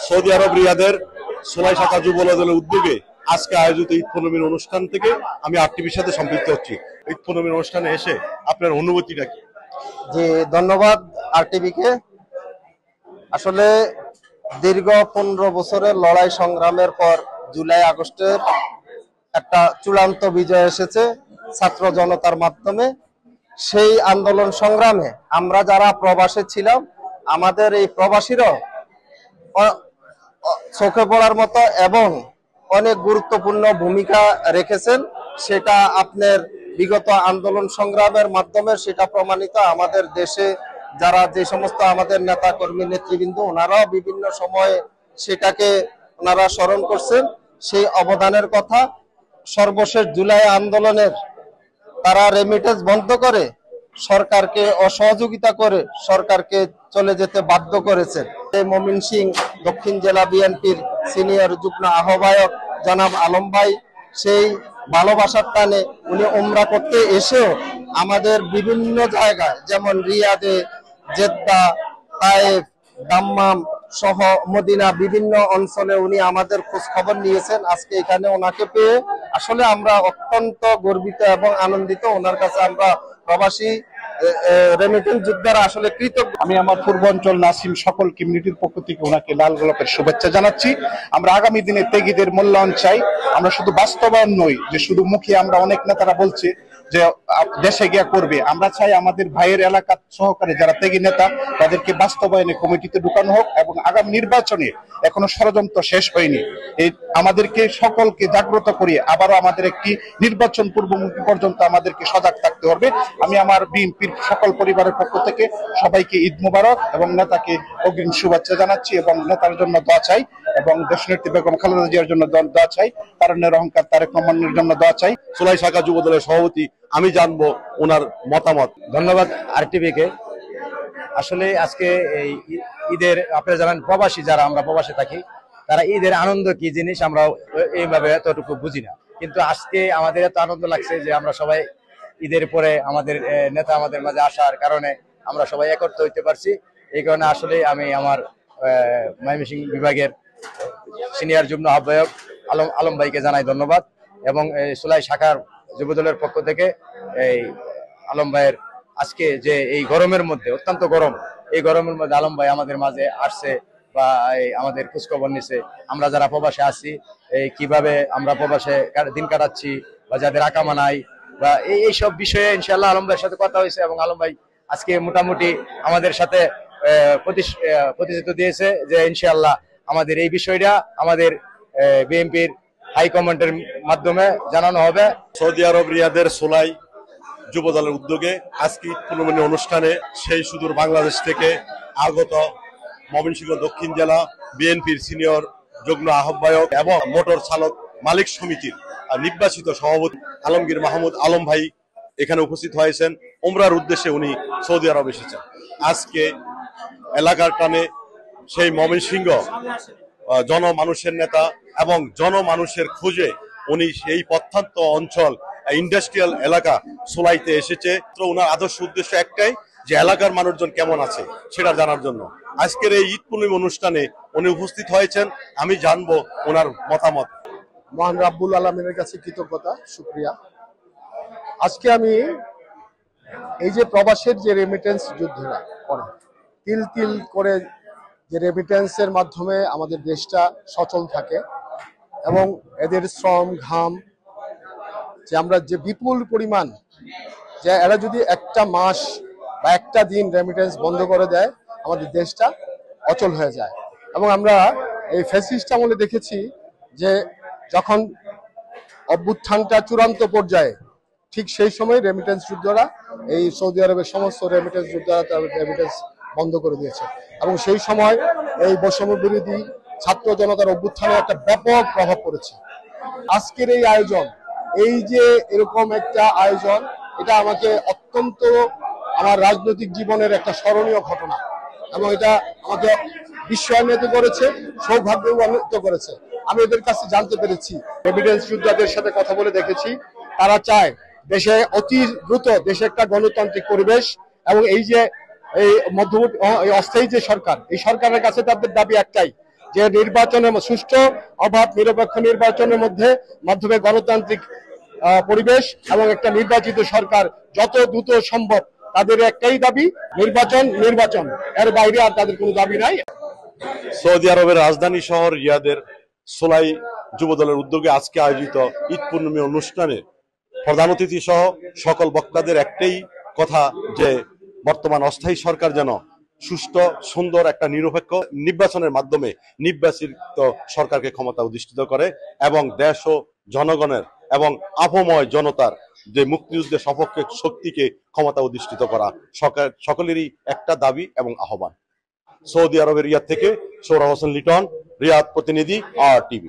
Saudi আরব রিয়াদের সোলাই শাখা যুবদলের উদ্যোগে আজকে আয়োজিত ঈদ পূর্ণমীর অনুষ্ঠান থেকে আমি আরটিভির সাথে সম্পৃক্ত হচ্ছি। ঈদ পূর্ণমীর অনুষ্ঠানে এসে আপনার অনুভূতিটা কি? জি, ধন্যবাদ আরটিভিকে। আসলে দীর্ঘ 15 বছরের লড়াই সংগ্রামের পর জুলাই আগস্টের একটা চূড়ান্ত বিজয় এসেছে ছাত্র জনতার মাধ্যমে। সেই আন্দোলন সংগ্রামে আমরা যারা প্রবাসে ছিলাম, আমাদের এই প্রবাসীরাও চোখে পড়ার মতো এবং অনেক গুরুত্বপূর্ণ ভূমিকা রেখেছেন। সেটা আপনার বিগত আন্দোলন সংগ্রামের মাধ্যমে সেটা প্রমাণিত। আমাদের দেশে যারা যে সমস্ত আমাদের নেতা কর্মী নেতৃবৃন্দ, ওনারাও বিভিন্ন সময়ে সেটাকে ওনারা স্মরণ করছেন, সেই অবদানের কথা। সর্বশেষ জুলাই আন্দোলনের তারা রেমিটেন্স বন্ধ করে সরকারকে অসহযোগিতা করে সরকারকে চলে যেতে বাধ্য করেছেন। ময়মনসিংহ দক্ষিণ জেলা বিএনপির সিনিয়র যুগ্ম আহ্বায়ক জনাব আলম ভাই সেই ভালোবাসার টানে উনি উমরা করতে এসেও আমাদের বিভিন্ন জায়গায় যেমন রিয়াদে, জেদ্দা, তায়েফ, দাম্মাম সহ মদিনা বিভিন্ন অঞ্চলে উনি আমাদের খোঁজ খবর নিয়েছেন। আজকে এখানে ওনাকে পেয়ে আসলে আমরা অত্যন্ত গর্বিত এবং আনন্দিত। ওনার কাছে আমরা প্রবাসী রেমিটেন্স যোদ্ধারা আসলে কৃতজ্ঞ। আমি আমার পূর্বাঞ্চল নাসিম সকল কমিউনিটির পক্ষ থেকে ওনাকে লাল গোলাপের শুভেচ্ছা জানাচ্ছি। আমরা আগামী দিনে ত্যাগীদের মূল্যায়ন চাই। আমরা শুধু বাস্তবায়ন নই যে শুধু মুখে, আমরা অনেক নেতারা বলছে যে দেশে গিয়া করবে, আমরা চাই আমাদের ভাইয়ের এলাকা সহকারে যারা ত্যাগী নেতা তাদেরকে বাস্তবায়নে কমিটিতে ঢুকানো হোক এবং আগামী নির্বাচনে এখনো ষড়যন্ত্র শেষ হয়নি, এই আমাদেরকে সকলকে জাগ্রত করিয়ে আবারও আমাদের একটি নির্বাচন পূর্বমুখী পর্যন্ত আমাদেরকে সজাগ থাকতে হবে। আমি আমার বিএনপির সকল পরিবারের পক্ষ থেকে সবাইকে ঈদ মুবারক এবং নেতাকে অগ্রিম শুভেচ্ছা জানাচ্ছি এবং নেতার জন্য দোয়া চাই এবং দেশনেত্রী বেগম খালেদা জিয়ার জন্য দোয়া চাই, তারুণ্যের অহংকার তারেক রহমানের জন্য দোয়া চাই। সোলাই শাখা যুবদলের সভাপতি, আমি জানবো ওনার মতামত। ধন্যবাদ আরটিভিকে। আসলে আজকে এই ঈদের, আপনারা জানেন প্রবাসী যারা, আমরা প্রবাসে থাকি, তারা ঈদের আনন্দ কি জিনিস আমরা এইভাবে এতটুকু বুঝি না, কিন্তু আজকে আমাদের এত আনন্দ লাগছে যে আমরা সবাই ঈদের পরে আমাদের নেতা আমাদের মাঝে আসার কারণে আমরা সবাই একত্র হইতে পারছি। এই কারণে আসলে আমি আমার ময়মনসিংহ বিভাগের সিনিয়র যুগ্ম আহ্বায়ক আলম ভাইকে জানাই ধন্যবাদ এবং সোলাই শাখার যুবদলের পক্ষ থেকে এই আলম ভাইয়ের আজকে যে এই গরমের মধ্যে, অত্যন্ত গরম, এই গরমের মধ্যে আলম ভাই আমাদের মাঝে আসছে বা আমাদের খোঁজখবর নিছে। আমরা যারা প্রবাসে আছি কিভাবে আমরা প্রবাসে দিন কাটাচ্ছি বা যাদের আকামা নাই বা এইসব বিষয়ে ইনশাআল্লাহ আলম ভাইয়ের সাথে কথা হয়েছে এবং আলম ভাই আজকে মোটামুটি আমাদের সাথে প্রতিশ্রুতি দিয়েছে যে ইনশাআল্লাহ আমাদের এই বিষয়টা আমাদের বিএনপির হাইকমান্ডের মাধ্যমে জানানো হবে। সৌদি আরব রিয়াদের সোলাই যুবদলের উদ্যোগে আজকে ঈদ পূর্ণমী অনুষ্ঠানে সেই সুদূর বাংলাদেশ থেকে আগত ময়মনসিংহ দক্ষিণ জেলা বিএনপির সিনিয়র যুগ্ম আহ্বায়ক এবং মোটর চালক মালিক সমিতির নির্বাচিত সভাপতি আলমগীর মাহমুদ আলম ভাই এখানে উপস্থিত হয়েছেন। উমরার উদ্দেশ্যে উনি সৌদি আরব এসেছেন। আজকে এলাকার টানে সেই ময়মনসিংহ জনমানুষের নেতা এবং জনমানুষের খোঁজে উনি সেই প্রত্যন্ত অঞ্চল ইন্ডাস্ট্রিয়াল এলাকা সোলাইতে এসেছে। তো ওনার আদর্শ উদ্দেশ্য একটাই যে এলাকার মানুষজন কেমন আছে সেটা জানার জন্য আজকের এই ঈদ পূর্ণিমা অনুষ্ঠানে উনি উপস্থিত হয়েছেন। আমি জানবো ওনার মতামত। মহান রাব্বুল আলামিনের কাছে কৃতজ্ঞতা, শুকরিয়া। আজকে আমি এই যে প্রবাসের যে রেমিটেন্স যোদ্ধারা করে তিল তিল করে যে রেমিটেন্সের মাধ্যমে আমাদের দেশটা সচল থাকে এবং এদের শ্রম ঘাম যে আমরা যে বিপুল পরিমাণ, যে এরা যদি একটা মাস বা একটা দিন রেমিটেন্স বন্ধ করে দেয় আমাদের দেশটা অচল হয়ে যায়। এবং আমরা এই ফ্যাসিস্ট আমলে দেখেছি যে যখন অভ্যুত্থানটা চূড়ান্ত পর্যায়ে, ঠিক সেই সময় রেমিটেন্স যোদ্ধারা, এই সৌদি আরবের সমস্ত রেমিটেন্স যোদ্ধারা তাদের রেমিটেন্স বন্ধ করে দিয়েছে এবং সেই সময় এই বৈষম্য বিরোধী ছাত্র জনতার অভ্যুত্থানে একটা ব্যাপক প্রভাব পড়েছে। আজকের এই আয়োজন, এই যে এরকম একটা আয়োজন, এটা আমাকে অত্যন্ত আমার রাজনৈতিক জীবনের একটা স্মরণীয় ঘটনা এবং এটা আমাকে বিস্ময়ান্বিত করেছে, সৌভাগ্যবান্বিত করেছে। আমি এদের কাছে জানতে পেরেছি, রেমিটেন্স যোদ্ধাদের সাথে কথা বলে দেখেছি, তারা চায় দেশে অতি দ্রুত দেশে একটা গণতান্ত্রিক পরিবেশ এবং এই যে এই মধ্যবর্তী অস্থায়ী যে সরকার, এই সরকারের কাছে তাদের দাবি একটাই যে নির্বাচনের সুষ্ঠু অবাধ নিরপেক্ষ নির্বাচনের মাধ্যমে গণতান্ত্রিক পরিবেশ এবং একটা নির্বাচিত সরকার যত দ্রুত সম্ভব, তাদের একটাই দাবি নির্বাচন, এর বাইরে আর তাদের কোনো দাবি নাই। সৌদি আরবের রাজধানী শহর রিয়াদের সোলাই যুবদলের উদ্যোগে আজকে আয়োজিত ঈদ পূর্ণিমা অনুষ্ঠানে প্রধান অতিথি সহ সকল বক্তাদের একটাই কথা যে বর্তমান অস্থায়ী সরকার যেন সুষ্ঠু সুন্দর একটা নিরপেক্ষ নির্বাচনের মাধ্যমে নির্বাচিত সরকারকে ক্ষমতা অধিষ্ঠিত করে এবং দেশ ও জনগণের এবং আপময় জনতার যে মুক্তিযুদ্ধের সপক্ষে শক্তিকে ক্ষমতা অধিষ্ঠিত করা সকলেরই একটা দাবি এবং আহ্বান। সৌদি আরবের রিয়াদ থেকে সৌরভ হোসেন লিটন, রিয়াদ প্রতিনিধি, RTV।